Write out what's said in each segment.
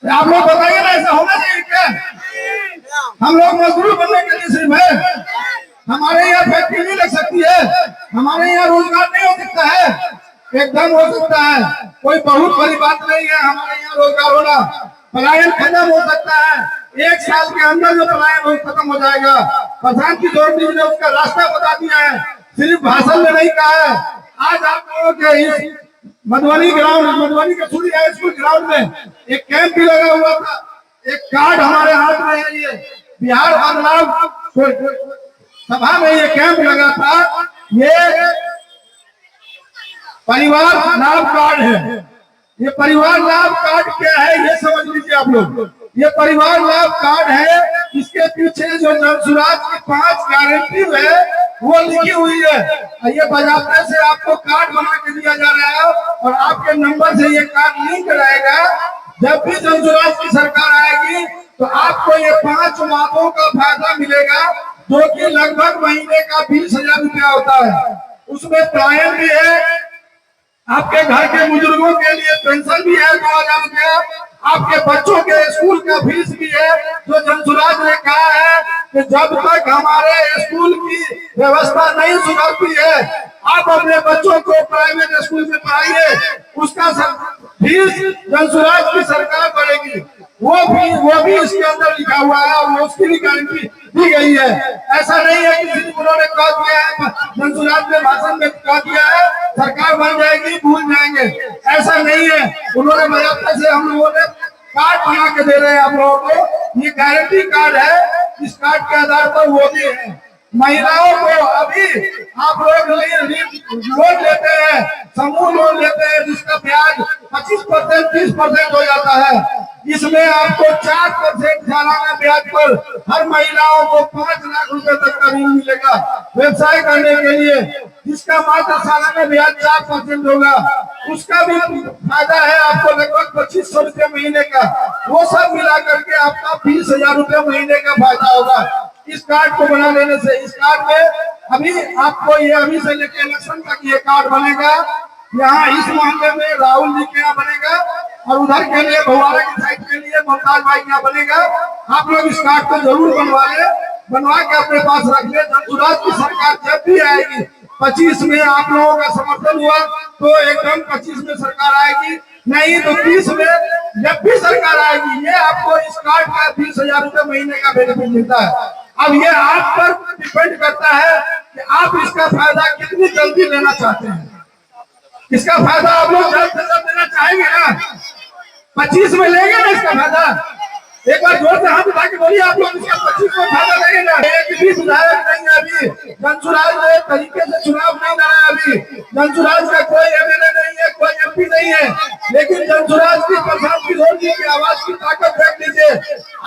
आप लोग बताइए ना, ऐसा होना चाहिए क्या? हम लोग मजदूर बनने के लिए सिर्फ है, हमारे यहाँ फैक्ट्री नहीं लग सकती है, हमारे यहाँ रोजगार नहीं हो सकता है? एकदम हो सकता है, कोई बहुत बड़ी बात नहीं है हमारे यहाँ रोजगार होना। पलायन खत्म हो सकता है, 1 साल के अंदर जो पलायन खत्म हो जाएगा। प्रधान की जोड़ ने उसका रास्ता बता दिया है, सिर्फ भाषण में नहीं कहा है। आज आप लोगों के इस मधुबनी के सूर्य हाई स्कूल ग्राउंड में एक कैंप भी लगा हुआ था। एक कार्ड हमारे हाथ में है, ये बिहार बदलाव सभा में ये कैंप लगा था। ये परिवार लाभ कार्ड है। ये परिवार लाभ कार्ड क्या है ये समझ लीजिए आप लोग। ये परिवार लाभ कार्ड है, इसके पीछे जो जनसुराज की 5 गारंटी है वो लिखी हुई है। ये बाजाबते से आपको कार्ड बना के दिया जा रहा है और आपके नंबर से ये कार्ड लिंक रहेगा। जब भी जनसुराज की सरकार आएगी तो आपको ये 5 वादों का फायदा मिलेगा, जो कि लगभग महीने का 20,000 रुपया होता है। उसमें पलायन भी है, आपके घर के बुजुर्गों के लिए पेंशन भी है 2,000 रुपया, आपके बच्चों के स्कूल का फीस भी है। जो जनसुराज ने कहा है कि जब तक हमारे स्कूल की व्यवस्था नहीं सुधरती है आप अपने बच्चों को प्राइवेट स्कूल में पढ़ाइए, उसका फीस जनसुराज की सरकार भरेगी। वो भी इसके अंदर लिखा हुआ है और उसकी भी गारंटी दी गई है। ऐसा नहीं है कि सिर्फ उन्होंने कह दिया है, जनसुराज ने भाषण में कह दिया है सरकार बन जाएगी भूल जाएंगे, ऐसा नहीं है। उन्होंने बजाते से हम लोगों ने कार्ड बना के दे रहे हैं आप लोगों को। ये गारंटी कार्ड है, इस कार्ड के आधार पर वो भी है। महिलाओं को अभी आप लोग लोन लेते हैं, समूह लोन लेते हैं, जिसका ब्याज 25% 30% हो जाता है। इसमें आपको 4% सालाना ब्याज पर हर महिलाओं को 5 लाख रुपए तक का ऋण मिलेगा व्यवसाय करने के लिए, जिसका मात्र सालाना ब्याज 4% होगा। उसका भी फायदा है आपको लगभग 2,500 रुपये महीने का। वो सब मिला करके आपका 20,000 रुपये महीने का फायदा होगा इस कार्ड को बना लेने से। इस कार्ड में अभी आपको ये अभी से लेकर इलेक्शन तक ये कार्ड बनेगा। यहाँ इस मामले में राहुल जी के यहाँ बनेगा और उधर के लिए भवारा की साइड के लिए मुमताज भाई यहाँ बनेगा। आप लोग इस कार्ड को जरूर बनवा ले, बनवा के अपने पास रख ले। जनसुराज की सरकार जब भी आएगी, 25 में आप लोगों का समर्थन हुआ तो एकदम 25 में सरकार आएगी, नहीं तो 30 में जब भी सरकार आएगी ये आपको इस कार्ड का 20,000 रुपये महीने का बेनिफिट मिलता है। अब ये आप पर डिपेंड करता है कि आप इसका फायदा कितनी जल्दी लेना चाहते हैं। इसका फायदा आप लोग जल्द से जल्द लेना चाहेंगे ना? 25 में लेंगे ना इसका फायदा? एक बार जोर से हाथ उठा के बोलिए आप लोग इसका 25 में फायदा लेंगे ना? एक भी विधायक नहीं है अभी, जनसुराज ने तरीके से चुनाव नहीं लड़ा अभी। जनसुराज का कोई एमएलए नहीं है, कोई एमपी नहीं है, लेकिन जनसुराज की प्रधान की आवाज की ताकत देख लीजिए।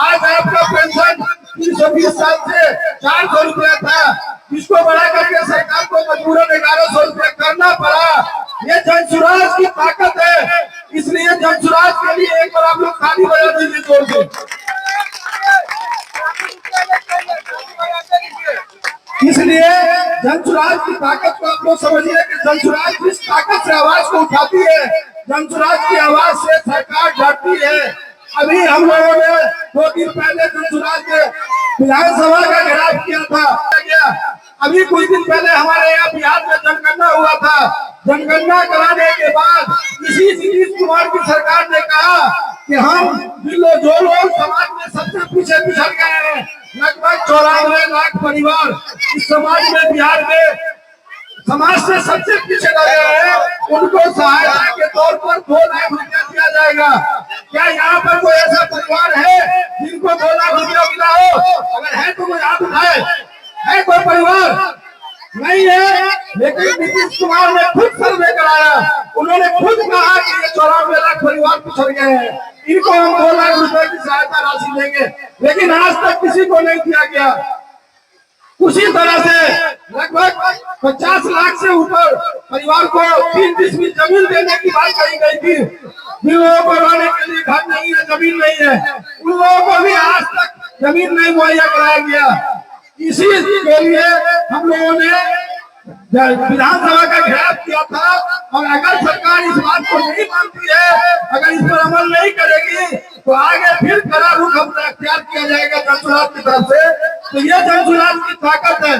आज आपका पेंशन 320 साल से 400 रुपया था, इसको बढ़ा करके सरकार को मजबूरन 1100 रुपया करना पड़ा। ये जनसुराज की ताकत है, इसलिए जनसुराज के लिए एक बार आप लोग ताली बजा दीजिए जोर से। इसलिए जनसुराज की ताकत को आप लोग समझिए कि जनसुराज जिस ताकत से आवाज को उठाती है, जनसुराज की आवाज से सरकार डरती है। अभी हम लोगों ने 2 दिन पहले जनसुराज ने विधानसभा का घेराव किया था। अभी कुछ दिन पहले हमारे यहाँ बिहार में जनगणना हुआ था। जनगणना कराने के बाद इसी नीतीश कुमार की सरकार ने कहा कि हम जो लोग समाज में सबसे पीछे पिछड़ गए हैं, लगभग 94 लाख परिवार इस समाज में बिहार में समाज से सबसे पीछे रह गए हैं, उनको सहायता के तौर पर 2 लाख रुपया दिया जाएगा। क्या यहाँ पर कोई ऐसा परिवार है जिनको 2 लाख रुपया मिला हो? अगर है तो कोई हाथ उठाए। है कोई परिवार? नहीं है। लेकिन नीतीश कुमार ने खुद सर्वे कराया, उन्होंने खुद कहा कि ये 94 लाख परिवार पिछड़ गए हैं, इनको हम 2 लाख रुपए की सहायता राशि देंगे, लेकिन आज तक किसी को नहीं दिया गया। उसी तरह से लगभग 50 लाख से ऊपर परिवार को 3 डिसमिल जमीन देने की बात कही गई थी। जिन लोगों को रहने के लिए घर नहीं है, जमीन नहीं है, उन लोगों को भी आज तक जमीन नहीं मुहैया कराया गया। इसी के लिए हम लोगों ने विधानसभा का घेराव किया था। और अगर सरकार इस बात को नहीं मानती है, अगर इस पर अमल नहीं करेगी तो आगे फिर कड़ा रुख अपना अख्तियार किया जाएगा जनसुराज की तरफ से। तो ये जनसुराज की ताकत है,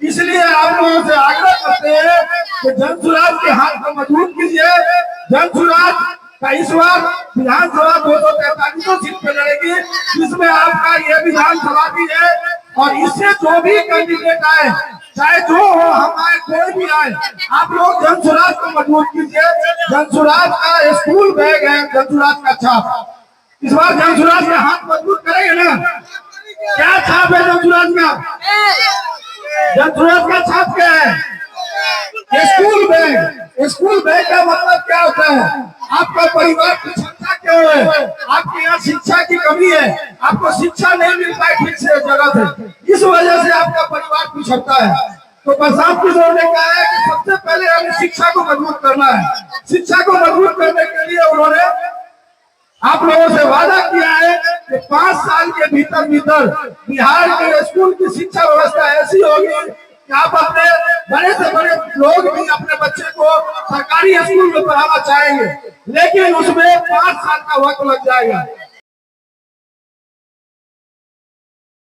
इसलिए आप लोगों से आग्रह करते हैं कि जनसुराज के हाथ को मजबूत कीजिए। जनसुराज का इस बार विधानसभा 243 सीट पे लड़ेगी, जिसमें आपका ये विधानसभा भी है। और इससे जो भी कैंडिडेट आए, चाहे जो हो, हमारे कोई भी आए, आप लोग जनसुराज को मजबूत कीजिए। जनसुराज का स्कूल बैग है, जनसुराज का छाप। इस बार जनसुराज का हाथ मजबूत करेंगे ना? क्या छाप है जनसुराज का? जनसुराज का छाप क्या है? School bag. स्कूल बैग का मतलब क्या होता है? आपका परिवार पिछड़ता क्यों है? आपके यहाँ शिक्षा की कमी है, आपको शिक्षा नहीं मिल पाई ठीक से जगह से, इस वजह से आपका परिवार पिछड़ता है। तो प्रशांत किशोर ने कहा है कि सबसे पहले हमें शिक्षा को मजबूत करना है। शिक्षा को मजबूत करने के लिए उन्होंने आप लोगों से वादा किया है कि 5 साल के भीतर बिहार के स्कूल की शिक्षा व्यवस्था ऐसी होगी कि आप अपने बड़े से बड़े लोग भी अपने बच्चे को सरकारी स्कूल में पढ़ाना चाहेंगे, लेकिन उसमें 5 साल का वक्त लग जाएगा।